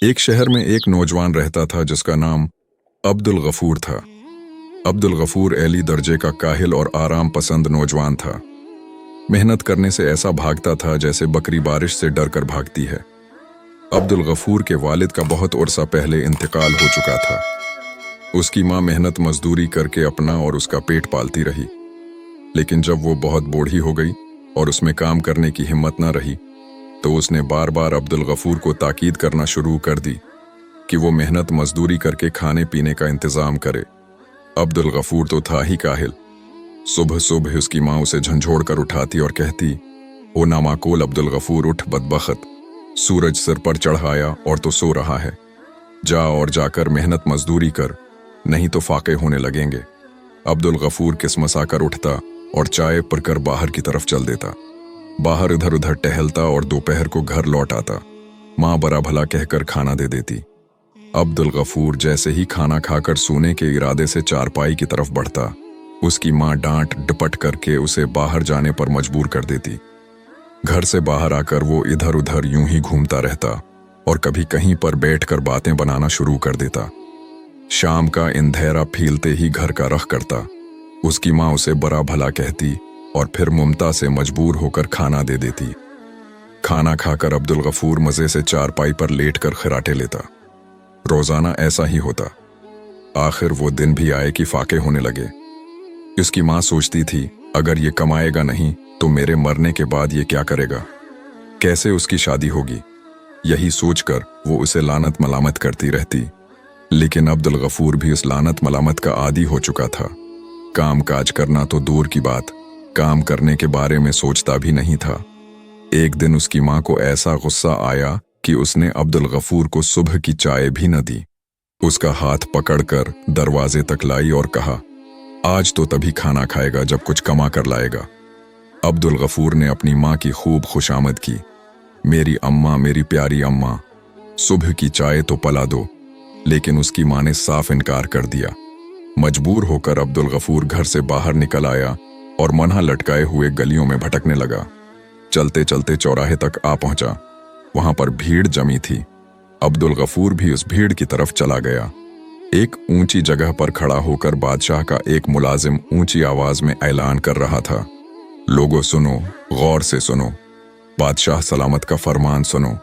एक शहर में एक नौजवान रहता था जिसका नाम अब्दुल गफूर था। अब्दुल गफूर एली दर्जे का काहिल और आराम पसंद नौजवान था। मेहनत करने से ऐसा भागता था जैसे बकरी बारिश से डर कर भागती है। अब्दुल गफूर के वालिद का बहुत अरसा पहले इंतकाल हो चुका था। उसकी माँ मेहनत मजदूरी करके अपना और उसका पेट पालती रही, लेकिन जब वो बहुत बूढ़ी हो गई और उसमें काम करने की हिम्मत न रही तो उसने बार बार अब्दुल गफूर को ताकीद करना शुरू कर दी कि वो मेहनत मजदूरी करके खाने पीने का इंतजाम करे। अब्दुल गफूर तो था ही काहिल। सुबह सुबह उसकी माँ उसे झंझोड़ कर उठाती और कहती, ओ नामाकोल अब्दुल गफूर, उठ बदबख्त, सूरज सिर पर चढ़ाया और तो सो रहा है। जा और जाकर मेहनत मजदूरी कर, नहीं तो फाके होने लगेंगे। अब्दुल गफूर किस्मसाकर उठता और चाय पीकर बाहर की तरफ चल देता। बाहर इधर उधर टहलता और दोपहर को घर लौट आता। माँ बड़ा भला कहकर खाना दे देती। अब्दुल गफूर जैसे ही खाना खाकर सोने के इरादे से चारपाई की तरफ बढ़ता, उसकी माँ डांट डपट करके उसे बाहर जाने पर मजबूर कर देती। घर से बाहर आकर वो इधर उधर यूं ही घूमता रहता और कभी कहीं पर बैठकर बातें बनाना शुरू कर देता। शाम का अंधेरा फीलते ही घर का रख करता। उसकी माँ उसे बड़ा भला कहती और फिर ममता से मजबूर होकर खाना दे देती। खाना खाकर अब्दुल गफूर मजे से चारपाई पर लेटकर खराटे लेता। रोजाना ऐसा ही होता। आखिर वो दिन भी आए कि फाके होने लगे। उसकी माँ सोचती थी, अगर ये कमाएगा नहीं तो मेरे मरने के बाद ये क्या करेगा, कैसे उसकी शादी होगी। यही सोचकर वो उसे लानत मलामत करती रहती। लेकिन अब्दुल गफूर भी उस लानत मलामत का आदी हो चुका था। काम काज करना तो दूर की बात, काम करने के बारे में सोचता भी नहीं था। एक दिन उसकी माँ को ऐसा गुस्सा आया कि उसने अब्दुल गफूर को सुबह की चाय भी न दी। उसका हाथ पकड़कर दरवाजे तक लाई और कहा, आज तो तभी खाना खाएगा जब कुछ कमा कर लाएगा। अब्दुल गफूर ने अपनी माँ की खूब खुशामद की। मेरी अम्मा, मेरी प्यारी अम्मा, सुबह की चाय तो पला दो। लेकिन उसकी माँ ने साफ इनकार कर दिया। मजबूर होकर अब्दुल गफूर घर से बाहर निकल आया और मन्हा लटकाए हुए गलियों में भटकने लगा। चलते चलते चौराहे तक आ पहुंचा। वहां पर भीड़ जमी थी। अब्दुल गफूर भी उस भीड़ की तरफ चला गया। एक ऊंची जगह पर खड़ा होकर बादशाह का एक मुलाजिम ऊंची आवाज में ऐलान कर रहा था, लोगों सुनो, गौर से सुनो, बादशाह सलामत का फरमान सुनो।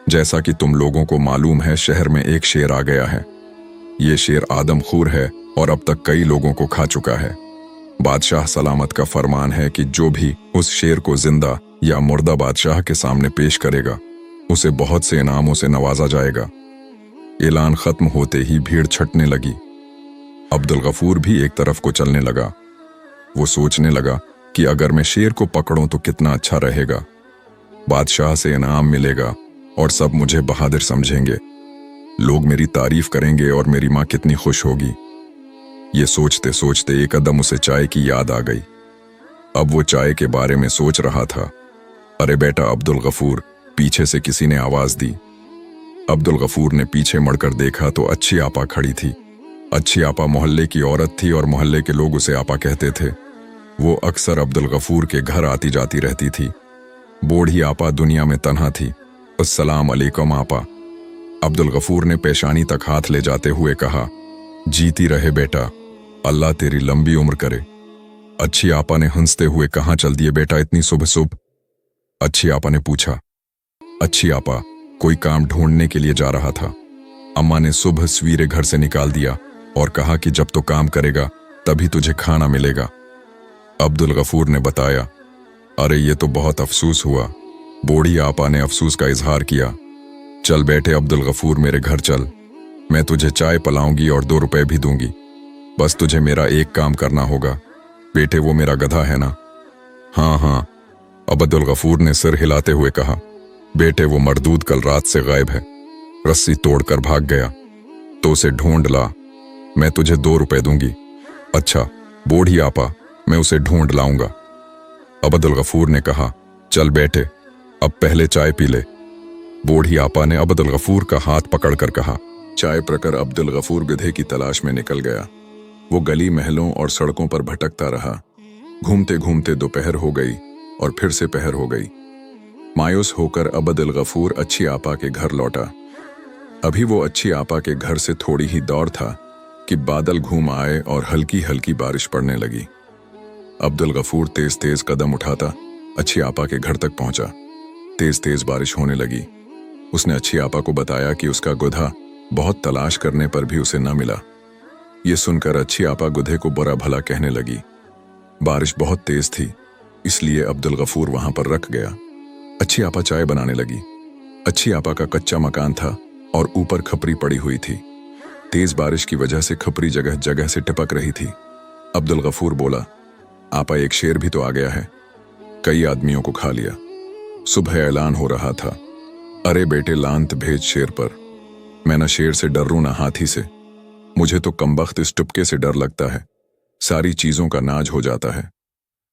जैसा कि तुम लोगों को मालूम है, शहर में एक शेर आ गया है। ये शेर आदमखोर है और अब तक कई लोगों को खा चुका है। बादशाह सलामत का फरमान है कि जो भी उस शेर को जिंदा या मुर्दा बादशाह के सामने पेश करेगा, उसे बहुत से इनामों से नवाजा जाएगा। ऐलान खत्म होते ही भीड़ छटने लगी। अब्दुल गफूर भी एक तरफ को चलने लगा। वो सोचने लगा कि अगर मैं शेर को पकड़ूं तो कितना अच्छा रहेगा। बादशाह से इनाम मिलेगा और सब मुझे बहादुर समझेंगे। लोग मेरी तारीफ करेंगे और मेरी माँ कितनी खुश होगी। ये सोचते सोचते एक कदम उसे चाय की याद आ गई। अब वो चाय के बारे में सोच रहा था। अरे बेटा अब्दुल गफूर, पीछे से किसी ने आवाज दी। अब्दुल गफूर ने पीछे मुड़कर देखा तो अच्छी आपा खड़ी थी। अच्छी आपा मोहल्ले की औरत थी और मोहल्ले के लोग उसे आपा कहते थे। वो अक्सर अब्दुल गफूर के घर आती जाती रहती थी। बूढ़ी आपा दुनिया में तन्हा थी। अस्सलाम अलैकुम आपा। अब्दुल गफूर ने पेशानी तक हाथ ले जाते हुए कहा, जीती रहे बेटा, अल्लाह तेरी लंबी उम्र करे। अच्छी आपा ने हंसते हुए कहा, चल दिए बेटा इतनी सुबह सुबह। अच्छी आपा ने पूछा, अच्छी आपा, कोई काम ढूंढने के लिए जा रहा था। अम्मा ने सुबह सवेरे घर से निकाल दिया और कहा कि जब तो काम करेगा तभी तुझे खाना मिलेगा। अब्दुल गफूर ने बताया, अरे ये तो बहुत अफसोस हुआ। बूढ़ी आपा ने अफसोस का इजहार किया। चल बेटे अब्दुल गफूर, मेरे घर चल, मैं तुझे चाय पिलाऊंगी और 2 रुपए भी दूंगी। बस तुझे मेरा एक काम करना होगा। बेटे वो मेरा गधा है ना? हाँ हाँ, अब्दुल गफूर ने सिर हिलाते हुए कहा, बेटे वो मरदूद कल रात से गायब है, रस्सी तोड़कर भाग गया, तो उसे ढूंढ ला, मैं तुझे 2 रुपए दूंगी। अच्छा बूढ़ी आपा, मैं उसे ढूंढ लाऊंगा। अब्दुल गफूर ने कहा, चल बेटे अब पहले चाय पी ले। बूढ़ी आपा ने अब्दुल गफूर का हाथ पकड़कर कहा। चाय पीकर अब्दुल गफूर गधे की तलाश में निकल गया। वो गली महलों और सड़कों पर भटकता रहा। घूमते घूमते दोपहर हो गई और फिर से पहर हो गई। मायूस होकर अब्दुल गफूर अच्छी आपा के घर लौटा। अभी वो अच्छी आपा के घर से थोड़ी ही दौर था कि बादल घूम आए और हल्की हल्की बारिश पड़ने लगी। अब्दुल गफूर तेज तेज कदम उठाता अच्छी आपा के घर तक पहुंचा। तेज तेज बारिश होने लगी। उसने अच्छी आपा को बताया कि उसका गुधा बहुत तलाश करने पर भी उसे न मिला। ये सुनकर अच्छी आपा गुधे को बुरा भला कहने लगी। बारिश बहुत तेज थी, इसलिए अब्दुल गफूर वहां पर रख गया। अच्छी आपा चाय बनाने लगी। अच्छी आपा का कच्चा मकान था और ऊपर खपरी पड़ी हुई थी। तेज बारिश की वजह से खपरी जगह जगह से टपक रही थी। अब्दुल गफूर बोला, आपा एक शेर भी तो आ गया है, कई आदमियों को खा लिया। सुबह ऐलान हो रहा था, अरे बेटे लांत भेज शेर पर। मैं न शेर से डर रू न हाथी से, मुझे तो कमबख्त इस टुपके से डर लगता है, सारी चीजों का नाज हो जाता है।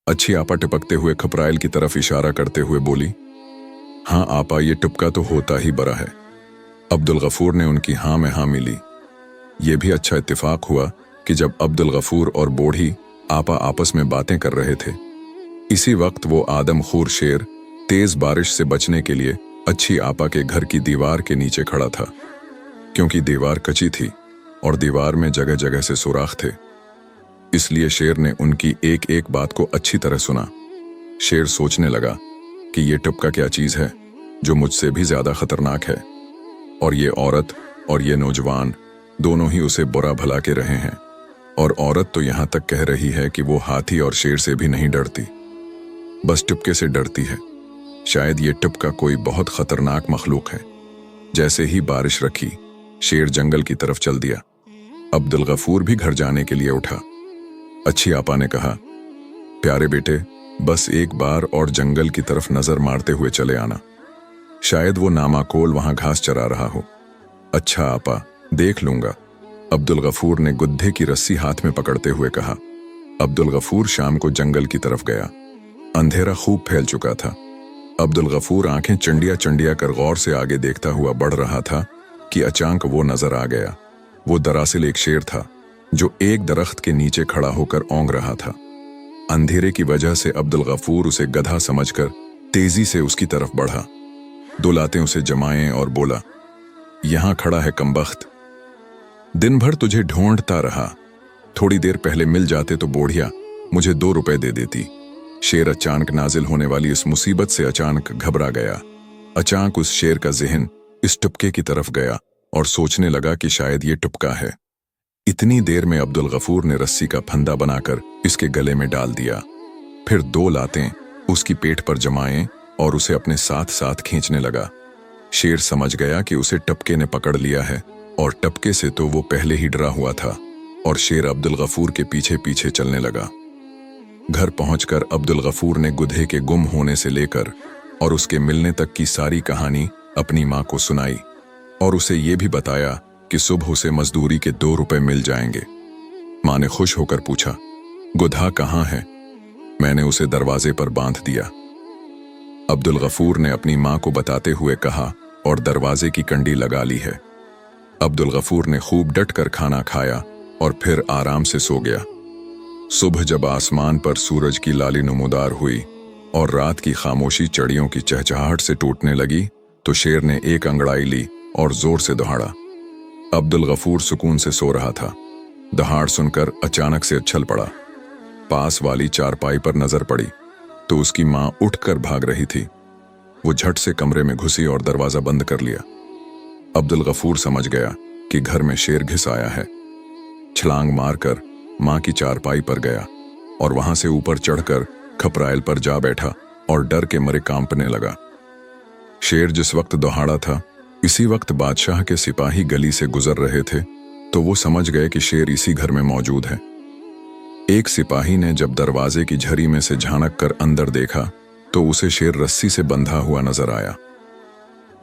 अच्छी आपा टपकते हुए खपराइल की तरफ इशारा करते हुए बोली, हाँ आपा, ये टुपका तो होता ही बड़ा है। अब्दुल गफूर ने उनकी हाँ में हाँ मिली। ये भी अच्छा इत्तेफाक हुआ कि जब अब्दुल गफूर और बूढ़ी आपा आपस में बातें कर रहे थे, इसी वक्त वो आदमखोर शेर तेज बारिश से बचने के लिए अच्छी आपा के घर की दीवार के नीचे खड़ा था। क्योंकि दीवार कच्ची थी और दीवार में जगह जगह से सुराख थे, इसलिए शेर ने उनकी एक एक बात को अच्छी तरह सुना। शेर सोचने लगा कि ये टुपका क्या चीज है जो मुझसे भी ज्यादा खतरनाक है, और ये औरत और ये नौजवान दोनों ही उसे बुरा भला के रहे हैं। और औरत तो यहां तक कह रही है कि वो हाथी और शेर से भी नहीं डरती, बस टुपके से डरती है। शायद ये टुपका कोई बहुत खतरनाक मखलूक है। जैसे ही बारिश रखी, शेर जंगल की तरफ चल दिया। अब्दुल गफूर भी घर जाने के लिए उठा। अच्छी आपा ने कहा, प्यारे बेटे, बस एक बार और जंगल की तरफ नजर मारते हुए चले आना, शायद वो नामाकोल वहां घास चरा रहा हो। अच्छा आपा, देख लूंगा, अब्दुल गफूर ने गुद्दे की रस्सी हाथ में पकड़ते हुए कहा। अब्दुल गफूर शाम को जंगल की तरफ गया। अंधेरा खूब फैल चुका था। अब्दुल गफूर आंखें चंडिया चंडिया कर गौर से आगे देखता हुआ बढ़ रहा था कि अचानक वो नजर आ गया। वो दरअसल एक शेर था जो एक दरख्त के नीचे खड़ा होकर औंग रहा था। अंधेरे की वजह से अब्दुल गफूर उसे गधा समझकर तेजी से उसकी तरफ बढ़ा। दो लातें उसे जमाएं और बोला, यहां खड़ा है कमबख्त, दिन भर तुझे ढूंढता रहा, थोड़ी देर पहले मिल जाते तो बोढ़िया मुझे 2 रुपए दे देती। शेर अचानक नाजिल होने वाली इस मुसीबत से अचानक घबरा गया। अचानक उस शेर का ज़हन इस टुपके की तरफ गया और सोचने लगा कि शायद ये टुपका है। इतनी देर में अब्दुल गफूर ने रस्सी का फंदा बनाकर इसके गले में डाल दिया। फिर 2 लातें उसकी पेट पर जमाएं और उसे अपने साथ साथ खींचने लगा। शेर समझ गया कि उसे टपके ने पकड़ लिया है, और टपके से तो वो पहले ही डरा हुआ था, और शेर अब्दुल गफूर के पीछे पीछे चलने लगा। घर पहुंचकर अब्दुल गफूर ने गुधे के गुम होने से लेकर और उसके मिलने तक की सारी कहानी अपनी मां को सुनाई, और उसे ये भी बताया कि सुबह उसे मजदूरी के 2 रुपए मिल जाएंगे। मां ने खुश होकर पूछा, गुधा कहाँ है? मैंने उसे दरवाजे पर बांध दिया। अब्दुल गफूर ने अपनी मां को बताते हुए कहा, और दरवाजे की कंडी लगा ली है। अब्दुल गफूर ने खूब डट कर खाना खाया और फिर आराम से सो गया। सुबह जब आसमान पर सूरज की लाली नमूदार हुई और रात की खामोशी चिड़ियों की चहचहाहट से टूटने लगी, तो शेर ने एक अंगड़ाई ली और जोर से दहाड़ा। अब्दुल गफूर सुकून से सो रहा था। दहाड़ सुनकर अचानक से उछल पड़ा। पास वाली चारपाई पर नजर पड़ी तो उसकी मां उठकर भाग रही थी। वो झट से कमरे में घुसी और दरवाजा बंद कर लिया। अब्दुल गफूर समझ गया कि घर में शेर घिस आया है। छलांग मारकर मां की चारपाई पर गया और वहां से ऊपर चढ़कर खपराइल पर जा बैठा और डर के मारे कांपने लगा। शेर जिस वक्त दहाड़ा था, इसी वक्त बादशाह के सिपाही गली से गुजर रहे थे, तो वो समझ गए कि शेर इसी घर में मौजूद है। एक सिपाही ने जब दरवाजे की झरी में से झांक कर अंदर देखा तो उसे शेर रस्सी से बंधा हुआ नजर आया।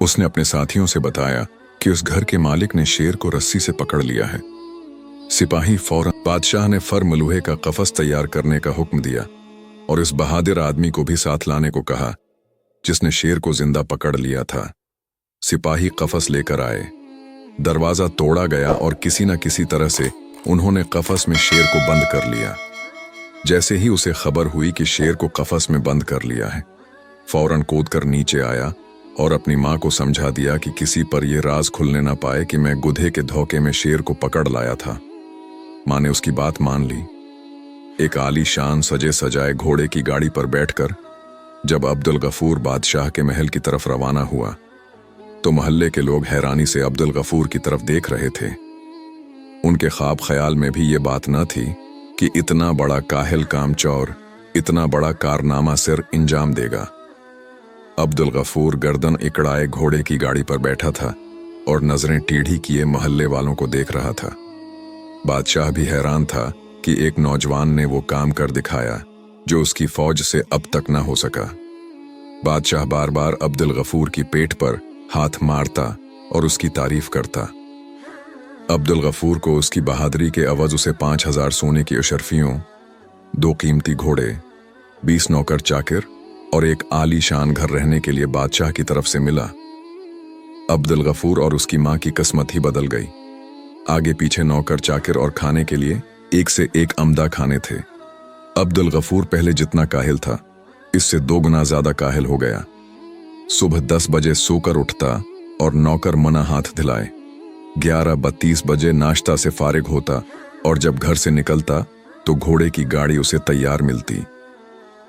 उसने अपने साथियों से बताया कि उस घर के मालिक ने शेर को रस्सी से पकड़ लिया है। सिपाही फौरन बादशाह ने फर मलूहे का कफस तैयार करने का हुक्म दिया और इस बहादुर आदमी को भी साथ लाने को कहा जिसने शेर को जिंदा पकड़ लिया था। सिपाही कफस लेकर आए। दरवाजा तोड़ा गया और किसी न किसी तरह से उन्होंने कफस में शेर को बंद कर लिया। जैसे ही उसे खबर हुई कि शेर को कफस में बंद कर लिया है, फौरन कूदकर नीचे आया और अपनी माँ को समझा दिया कि किसी पर यह राज खुलने ना पाए कि मैं गुधे के धोखे में शेर को पकड़ लाया था। माँ ने उसकी बात मान ली। एक आलीशान सजे सजाए घोड़े की गाड़ी पर बैठकर जब अब्दुल गफूर बादशाह के महल की तरफ रवाना हुआ तो मोहल्ले के लोग हैरानी से अब्दुल गफूर की तरफ देख रहे थे। उनके ख्वाब ख्याल में भी ये बात न थी कि इतना बड़ा काहिल कामचोर इतना बड़ा कारनामा सिर इंजाम देगा। अब्दुल गफूर गर्दन इकड़ाए घोड़े की गाड़ी पर बैठा था और नजरें टेढ़ी किए मोहल्ले वालों को देख रहा था। बादशाह भी हैरान था कि एक नौजवान ने वो काम कर दिखाया जो उसकी फौज से अब तक ना हो सका। बादशाह बार बार अब्दुल गफूर की पेट पर हाथ मारता और उसकी तारीफ करता। अब्दुल गफूर को उसकी बहादुरी के अवज उसे 5,000 सोने की अशरफियों, 2 कीमती घोड़े, 20 नौकर चाकर और एक आलीशान घर रहने के लिए बादशाह की तरफ से मिला। अब्दुल गफूर और उसकी माँ की किस्मत ही बदल गई। आगे पीछे नौकर चाकर और खाने के लिए एक से एक अमदा खाने थे। अब्दुल गफूर पहले जितना काहिल था इससे 2 गुना ज्यादा काहिल हो गया। सुबह 10 बजे सोकर उठता और नौकर मना हाथ दिलाए। 11:32 बजे नाश्ता से फारिग होता और जब घर से निकलता तो घोड़े की गाड़ी उसे तैयार मिलती।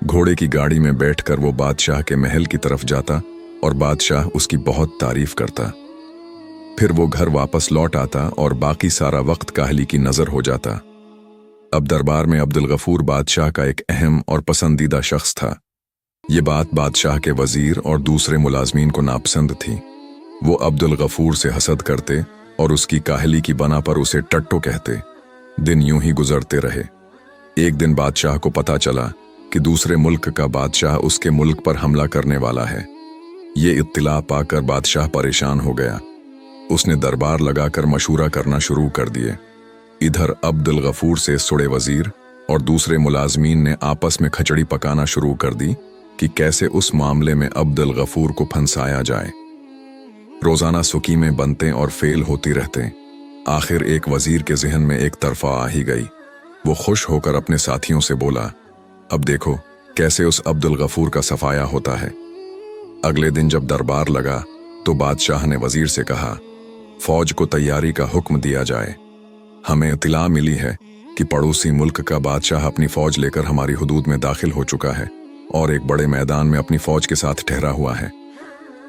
घोड़े की गाड़ी में बैठकर वो बादशाह के महल की तरफ जाता और बादशाह उसकी बहुत तारीफ करता। फिर वो घर वापस लौट आता और बाकी सारा वक्त काहली की नजर हो जाता। अब दरबार में अब्दुल गफूर बादशाह का एक अहम और पसंदीदा शख्स था। ये बात बादशाह के वजीर और दूसरे मुलाजमीन को नापसंद थी। वो अब्दुल गफूर से हसद करते और उसकी काहली की बना पर उसे टट्टो कहते। दिन यूं ही गुजरते रहे। एक दिन बादशाह को पता चला कि दूसरे मुल्क का बादशाह उसके मुल्क पर हमला करने वाला है। ये इत्तिला पाकर बादशाह परेशान हो गया। उसने दरबार लगाकर मशूरा करना शुरू कर दिए। इधर अब्दुल गफूर से सुड़े वजीर और दूसरे मुलाजमीन ने आपस में खचड़ी पकाना शुरू कर दी कि कैसे उस मामले में अब्दुल गफूर को फंसाया जाए। रोजाना सुकीमें बनते और फेल होती रहते। आखिर एक वजीर के जहन में एक तरफा आ ही गई। वो खुश होकर अपने साथियों से बोला, अब देखो कैसे उस अब्दुल गफूर का सफाया होता है। अगले दिन जब दरबार लगा तो बादशाह ने वजीर से कहा, फौज को तैयारी का हुक्म दिया जाए। हमें इत्तला मिली है कि पड़ोसी मुल्क का बादशाह अपनी फौज लेकर हमारी हुदूद में दाखिल हो चुका है और एक बड़े मैदान में अपनी फौज के साथ ठहरा हुआ है।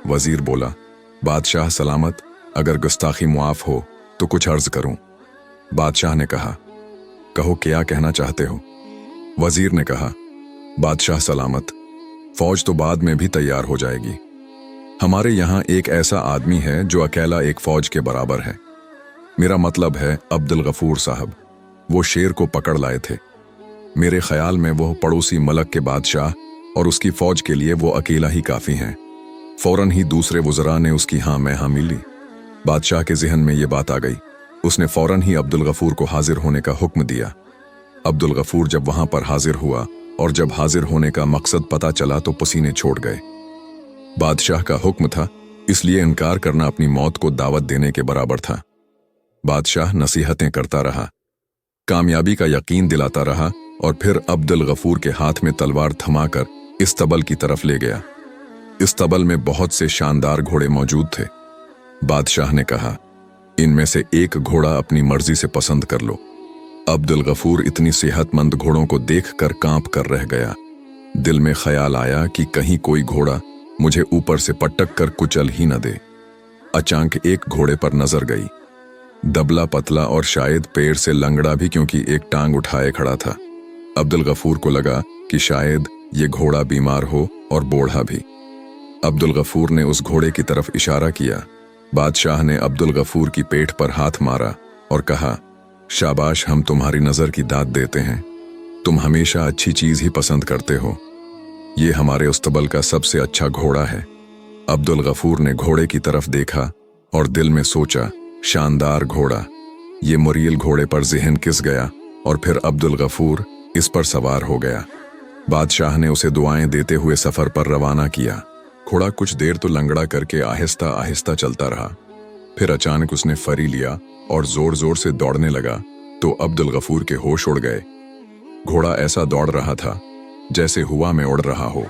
वजीर बोला, बादशाह सलामत, अगर गुस्ताखी मुआफ हो तो कुछ अर्ज करूं। बादशाह ने कहा, कहो क्या कहना चाहते हो। वजीर ने कहा, बादशाह सलामत, फौज तो बाद में भी तैयार हो जाएगी। हमारे यहाँ एक ऐसा आदमी है जो अकेला एक फौज के बराबर है। मेरा मतलब है अब्दुल गफूर साहब। वो शेर को पकड़ लाए थे। मेरे ख्याल में वो पड़ोसी मलक के बादशाह और उसकी फौज के लिए वो अकेला ही काफी हैं। फौरन ही दूसरे वज़रा ने उसकी हाँ में हाँ मिली। बादशाह के जहन में ये बात आ गई। उसने फौरन ही अब्दुल गफूर को हाजिर होने का हुक्म दिया। अब्दुल गफूर जब वहां पर हाजिर हुआ और जब हाजिर होने का मकसद पता चला तो पसीने छोड़ गए। बादशाह का हुक्म था, इसलिए इनकार करना अपनी मौत को दावत देने के बराबर था। बादशाह नसीहतें करता रहा, कामयाबी का यकीन दिलाता रहा और फिर अब्दुल गफूर के हाथ में तलवार थमाकर इस्तबल की तरफ ले गया। इस्तबल में बहुत से शानदार घोड़े मौजूद थे। बादशाह ने कहा, इनमें से एक घोड़ा अपनी मर्जी से पसंद कर लो। अब्दुल गफूर इतनी सेहतमंद घोड़ों को देखकर कांप कर रह गया। दिल में ख्याल आया कि कहीं कोई घोड़ा मुझे ऊपर से पटक कर कुचल ही न दे। अचानक एक घोड़े पर नजर गई। दबला पतला और शायद पैर से लंगड़ा भी, क्योंकि एक टांग उठाए खड़ा था। अब्दुल गफूर को लगा कि शायद ये घोड़ा बीमार हो और बूढ़ा भी। अब्दुल गफूर ने उस घोड़े की तरफ इशारा किया। बादशाह ने अब्दुल गफूर की पेट पर हाथ मारा और कहा, शाबाश, हम तुम्हारी नजर की दाद देते हैं। तुम हमेशा अच्छी चीज ही पसंद करते हो। ये हमारे उस्तबल का सबसे अच्छा घोड़ा है। अब्दुल गफूर ने घोड़े की तरफ देखा और दिल में सोचा, शानदार घोड़ा। ये मुरील घोड़े पर जहन किस गया और फिर अब्दुल गफूर इस पर सवार हो गया। बादशाह ने उसे दुआएं देते हुए सफर पर रवाना किया। घोड़ा कुछ देर तो लंगड़ा करके आहिस्ता आहिस्ता चलता रहा। फिर अचानक उसने फरी लिया और जोर जोर से दौड़ने लगा तो अब्दुल गफूर के होश उड़ गए। घोड़ा ऐसा दौड़ रहा था जैसे हवा में उड़ रहा हो।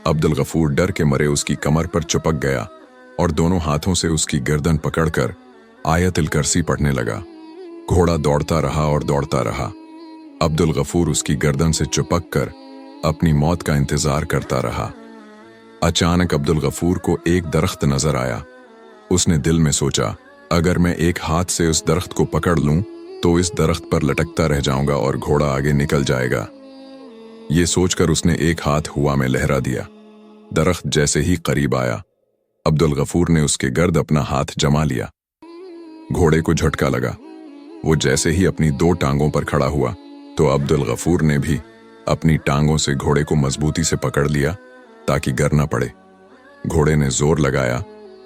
अब्दुल गफूर डर के मरे उसकी कमर पर चिपक गया और दोनों हाथों से उसकी गर्दन पकड़कर आयतुल कुर्सी पढ़ने लगा। घोड़ा दौड़ता रहा और दौड़ता रहा। अब्दुल गफूर उसकी गर्दन से चिपक कर अपनी मौत का इंतजार करता रहा। अचानक अब्दुल गफूर को एक दरख्त नजर आया। उसने दिल में सोचा, अगर मैं एक हाथ से उस दरख्त को पकड़ लूं तो इस दरख्त पर लटकता रह जाऊंगा और घोड़ा आगे निकल जाएगा। ये सोचकर उसने एक हाथ हुआ में लहरा दिया। दरख्त जैसे ही करीब आया, अब्दुल गफूर ने उसके गर्द अपना हाथ जमा लिया। घोड़े को झटका लगा। वो जैसे ही अपनी दो टांगों पर खड़ा हुआ तो अब्दुल गफूर ने भी अपनी टांगों से घोड़े को मजबूती से पकड़ लिया ताकि गिर न पड़े। घोड़े ने जोर लगाया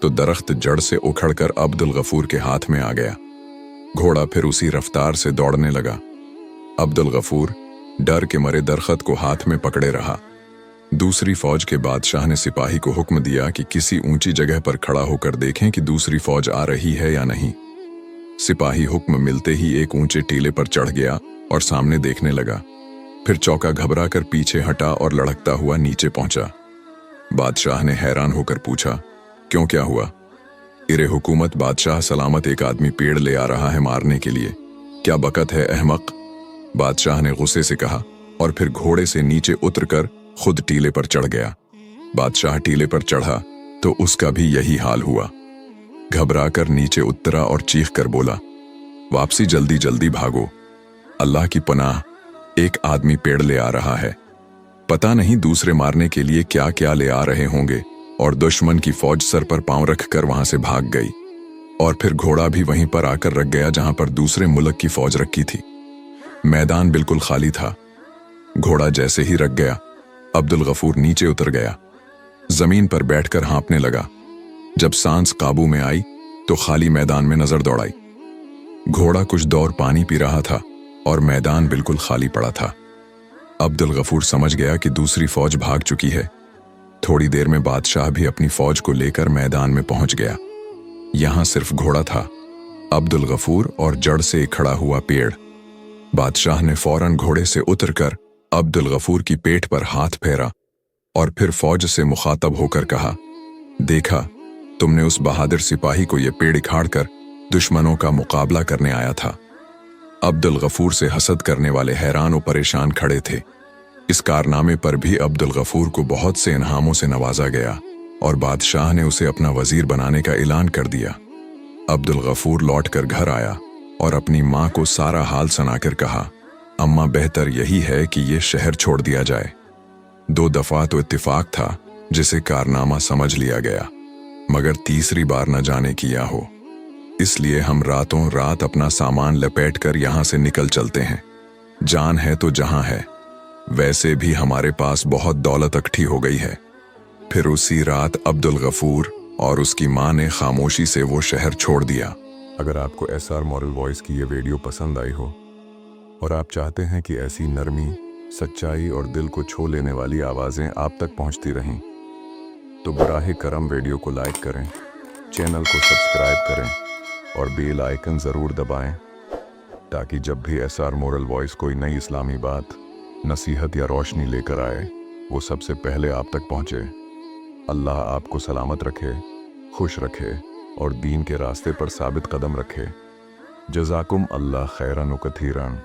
तो दरख्त जड़ से उखड़कर अब्दुल गफूर के हाथ में आ गया। घोड़ा फिर उसी रफ्तार से दौड़ने लगा। अब्दुल गफूर डर के मरे दरख्त को हाथ में पकड़े रहा। दूसरी फौज के बादशाह ने सिपाही को हुक्म दिया कि किसी ऊंची जगह पर खड़ा होकर देखें कि दूसरी फौज आ रही है या नहीं। सिपाही हुक्म मिलते ही एक ऊंचे टीले पर चढ़ गया और सामने देखने लगा। फिर चौका घबराकर पीछे हटा और लड़कता हुआ नीचे पहुंचा। बादशाह ने हैरान होकर पूछा, क्यों, क्या हुआ? इरे हुकूमत बादशाह, सलामत एक आदमी पेड़ ले आ रहा है मारने के लिए। क्या बकत है अहमक? बादशाह ने गुस्से से कहा और फिर घोड़े से नीचे उतरकर खुद टीले पर चढ़ गया। बादशाह टीले पर चढ़ा तो उसका भी यही हाल हुआ। घबराकर नीचे उतरा और चीख कर बोला, वापसी जल्दी जल्दी भागो, अल्लाह की पनाह, एक आदमी पेड़ ले आ रहा है। पता नहीं दूसरे मारने के लिए क्या क्या ले आ रहे होंगे। और दुश्मन की फौज सर पर पांव रखकर वहां से भाग गई और फिर घोड़ा भी वहीं पर आकर रख गया जहां पर दूसरे मुल्क की फौज रखी थी। मैदान बिल्कुल खाली था। घोड़ा जैसे ही रख गया, अब्दुल गफूर नीचे उतर गया। जमीन पर बैठकर हाँफने लगा। जब सांस काबू में आई तो खाली मैदान में नजर दौड़ाई। घोड़ा कुछ दौर पानी पी रहा था और मैदान बिल्कुल खाली पड़ा था। अब्दुल गफूर समझ गया कि दूसरी फौज भाग चुकी है। थोड़ी देर में बादशाह भी अपनी फौज को लेकर मैदान में पहुंच गया। यहां सिर्फ घोड़ा था, अब्दुल गफूर और जड़ से खड़ा हुआ पेड़। बादशाह ने फौरन घोड़े से उतरकर अब्दुल गफूर की पेट पर हाथ फेरा और फिर फौज से मुखातब होकर कहा, देखा, तुमने उस बहादुर सिपाही को यह पेड़ उखाड़कर दुश्मनों का मुकाबला करने आया था। अब्दुल गफूर से हसद करने वाले हैरान और परेशान खड़े थे। इस कारनामे पर भी अब्दुल गफूर को बहुत से इनामों से नवाजा गया और बादशाह ने उसे अपना वजीर बनाने का ऐलान कर दिया। अब्दुल गफूर लौटकर घर आया और अपनी माँ को सारा हाल सुनाकर कहा, अम्मा, बेहतर यही है कि ये शहर छोड़ दिया जाए। 2 दफा तो इत्तेफाक था जिसे कारनामा समझ लिया गया, मगर तीसरी बार न जाने किया हो। इसलिए हम रातों रात अपना सामान लपेटकर यहां से निकल चलते हैं। जान है तो जहां है। वैसे भी हमारे पास बहुत दौलत इकट्ठी हो गई है। फिर उसी रात अब्दुल गफूर और उसकी मां ने खामोशी से वो शहर छोड़ दिया। अगर आपको SR मॉरल वॉइस की ये वीडियो पसंद आई हो और आप चाहते हैं कि ऐसी नरमी, सच्चाई और दिल को छू लेने वाली आवाज़ें आप तक पहुंचती रहें, तो बराह करम वीडियो को लाइक करें, चैनल को सब्सक्राइब करें और बेल आइकन ज़रूर दबाएं, ताकि जब भी SR मॉरल वॉइस कोई नई इस्लामी बात, नसीहत या रोशनी लेकर आए, वो सबसे पहले आप तक पहुंचे। अल्लाह आपको सलामत रखे, खुश रखे और दीन के रास्ते पर साबित कदम रखे। जज़ाकुम अल्लाह खैरन व कथीरन।